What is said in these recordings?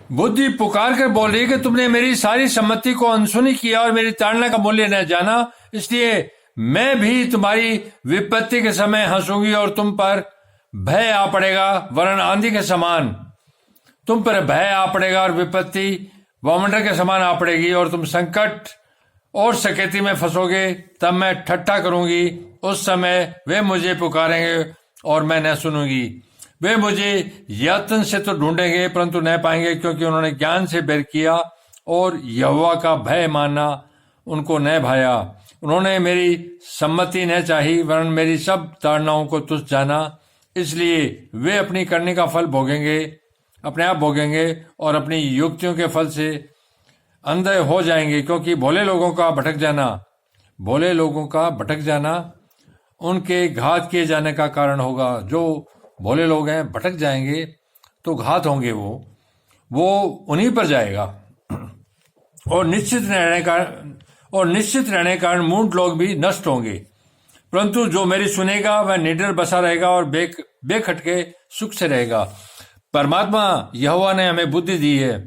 बुद्धि पुकार कर बोल रही है कि तुमने मेरी सारी सम्मति को अनसुनी किया और मेरी ताड़ना का मूल्य न जाना, इसलिए मैं भी तुम्हारी विपत्ति के समय हंसूंगी और तुम पर भय आ पड़ेगा, वरन आंधी के समान तुम पर भय आ पड़ेगा और विपत्ति वामंडल के समान आ पड़ेगी और तुम संकट और सकेती में फंसोगे। तब मैं ठट्ठा करूंगी, उस समय वे मुझे पुकारेंगे और मैं न सुनूंगी। वे मुझे यत्न से तो ढूंढेंगे परंतु न पाएंगे, क्योंकि उन्होंने ज्ञान से बैर किया और यहोवा का भय मानना उनको न भाया। उन्होंने मेरी सम्मति न चाही, वरन मेरी सब ताड़नाओं को तुच्छ जाना। इसलिए वे अपनी करने का फल भोगेंगे, अपने आप भोगेंगे और अपनी युक्तियों के फल से अंधे हो जाएंगे। क्योंकि भोले लोगों का भटक जाना उनके घात किए जाने का कारण होगा। जो भोले लोग हैं भटक जाएंगे तो घात होंगे, वो उन्हीं पर जाएगा। और निश्चित रहने कारण मूढ़ लोग भी नष्ट होंगे। परंतु जो मेरी सुनेगा वह निडर बसा रहेगा और बेखटके सुख से रहेगा। परमात्मा यहोवा ने हमें बुद्धि दी है।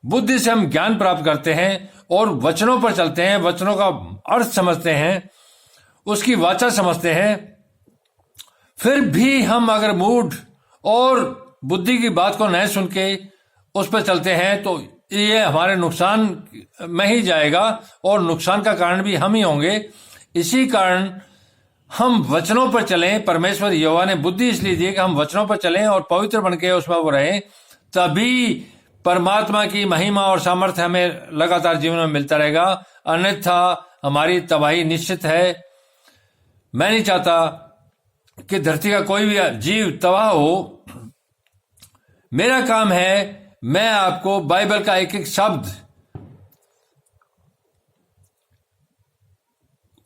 बुद्धि से हम ज्ञान प्राप्त करते हैं और वचनों पर चलते हैं, वचनों का अर्थ समझते हैं, उसकी वाचा समझते हैं। फिर भी हम अगर मूढ़ और बुद्धि की बात को नहीं सुन के उस पर चलते हैं तो ये हमारे नुकसान में ही जाएगा और नुकसान का कारण भी हम ही होंगे। इसी कारण हम वचनों पर चलें। परमेश्वर यहोवा ने बुद्धि इसलिए दी कि हम वचनों पर चलें और पवित्र बनके उसमें वो रहें, तभी परमात्मा की महिमा और सामर्थ्य हमें लगातार जीवन में मिलता रहेगा। अन्यथा हमारी तबाही निश्चित है। मैं नहीं चाहता कि धरती का कोई भी जीव तबाह हो। मेरा काम है, मैं आपको बाइबल का एक एक शब्द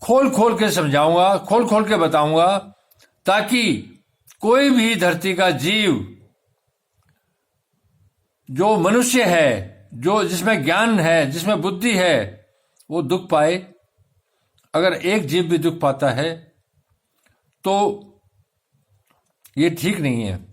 खोल खोल के समझाऊंगा, खोल खोल के बताऊंगा, ताकि कोई भी धरती का जीव जो मनुष्य है, जो जिसमें ज्ञान है, जिसमें बुद्धि है, वो दुख पाए। अगर एक जीव भी दुख पाता है तो ये ठीक नहीं है।